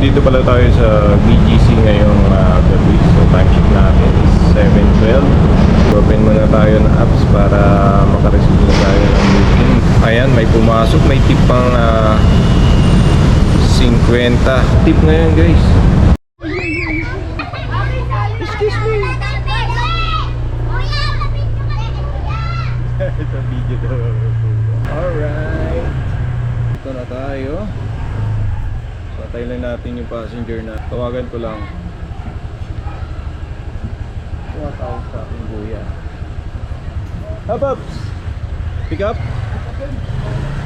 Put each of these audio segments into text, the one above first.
nandito pala tayo sa BGC ngayong gabi. So time check natin is 7:12. Open muna tayo ng apps para makareceive na tayo ng booking. Ayan, may pumasok, may tip pang 50 tip ngayon guys. Excuse me. Sa video daw. Alright, ito na tayo. Patay lang natin yung passenger na tawagan ko lang. Tumatawag sa aking buya. Hababs! Pick up?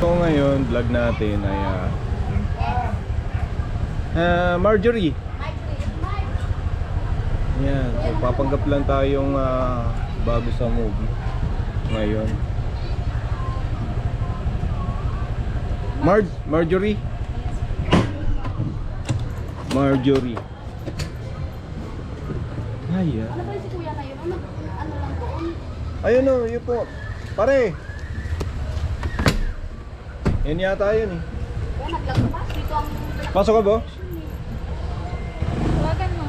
So ngayon, vlog natin ay Marjorie. Yan, so papanggap lang tayong bago sa movie ngayon. Marjorie. Marjorie. Ay, Ano ba si kuya ngayon? Ano lang doon? ayun o, yun po. Pare. Yan yata yun eh. Kaya naglagpas dito ang... Pasok ka ba? Tawagan mo.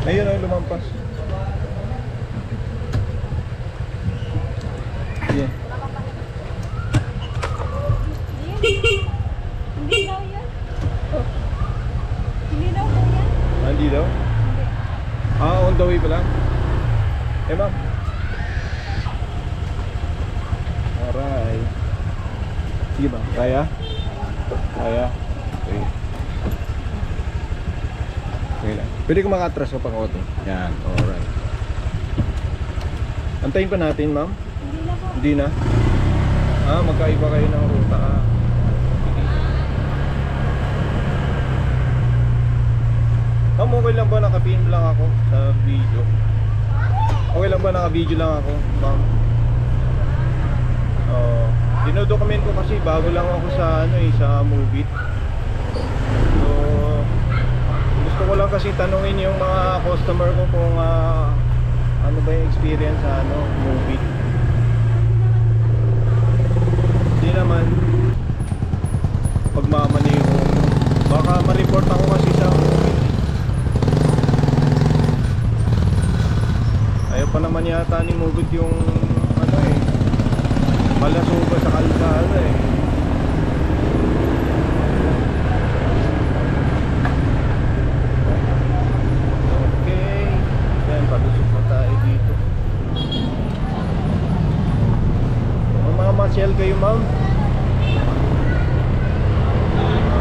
Ayun o, lumampas. Yeah. Hindi daw yan. Hindi daw po yan. Hindi daw? Hindi. On the way pa lang? Eh ma'am. Alright. Sige ba? Kaya? Kaya? Okay. Okay lang. Pwede ko makatras ko pang auto. Yan, alright. Antayin pa natin ma'am? Hindi na po. Hindi na? Magkaiba kayo ng ruta. Ma'am, okay lang ba naka-film lang ako sa video? Okay lang ba naka-video lang ako, ma'am? Dinodocument ko kasi bago lang ako sa sa movie. So, gusto ko lang kasi tanungin yung mga customer ko kung ano ba yung experience sa movie. Hindi naman pagmamaneho. Baka ma-report ako kasi sa movie. Ayaw pa naman yata ni Movit yung malasuba sa kalsada eh. Okay, yan, palusok na tayo dito. Mga masyel kayo ma'am?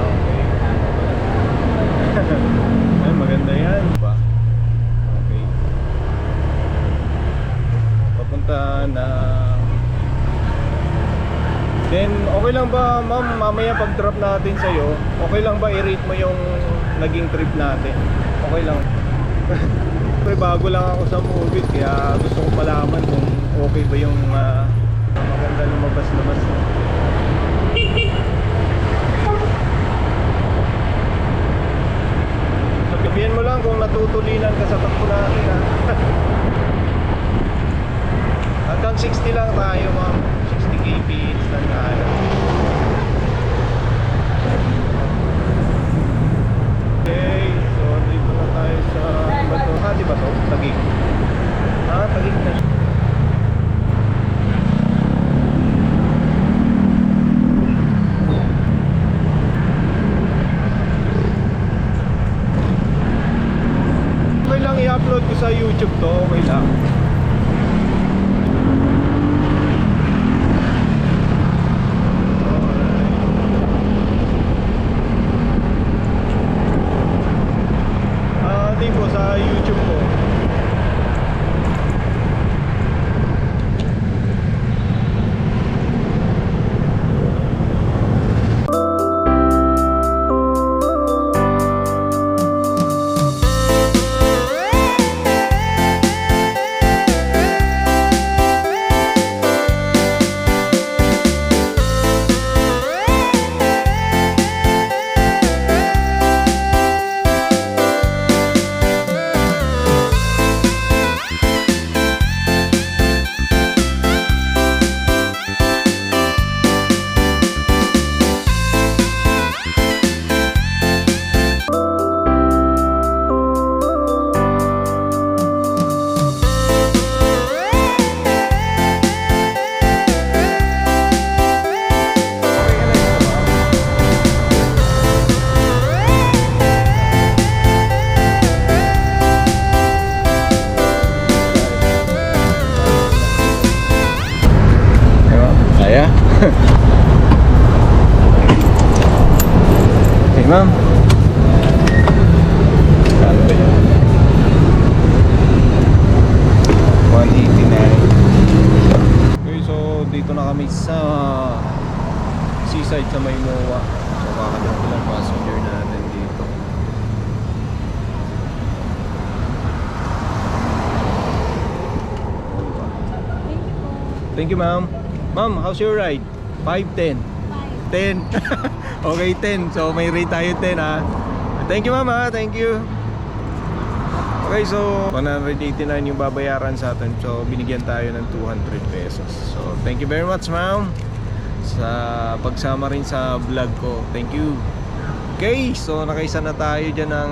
Okay. Ay, maganda yan ba? Okay. Papunta na. Then, okay lang ba ma'am, mamaya pag-drop natin sa'yo, okay lang ba i-rate mo yung naging trip natin? Okay lang. Pero bago lang ako sa movie, kaya gusto ko malaman kung okay ba yung maganda lumabas-labas. Sabihin mo lang kung natutulinan ka sa takbo natin ha. Hanggang 60 lang tayo ma'am. 60 kph lang tayo. Okay, so dito na tayo sa Bato. Di ba to? Taguig. Taguig na siya. Okay lang i-upload ko sa YouTube to, okay lang. Hindi po sa YouTube ko. Thank you, ma'am. Ma'am, how's your ride? 5, 10? 10. Okay, 10. So may rate tayo 10 ha. Thank you, ma'am ha. Thank you. Okay, so 189 yung babayaran sa atin. So binigyan tayo ng 200 pesos. So thank you very much, ma'am, sa pagsama rin sa vlog ko. Thank you. Okay, so nakaisa na tayo dyan ng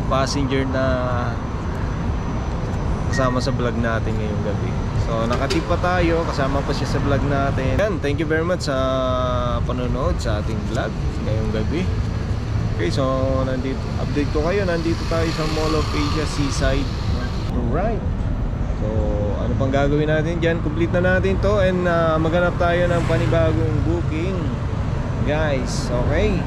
passenger na kasama sa vlog natin ngayong gabi. So nakatip pa tayo, kasama pa siya sa vlog natin. Yan, thank you very much sa panonood sa ating vlog ngayong gabi. Okay, so update ko kayo, nandito tayo sa Mall of Asia Seaside. Alright. So ano pang gagawin natin dyan? Complete na natin to and maghanap tayo ng panibagong booking, guys. Okay.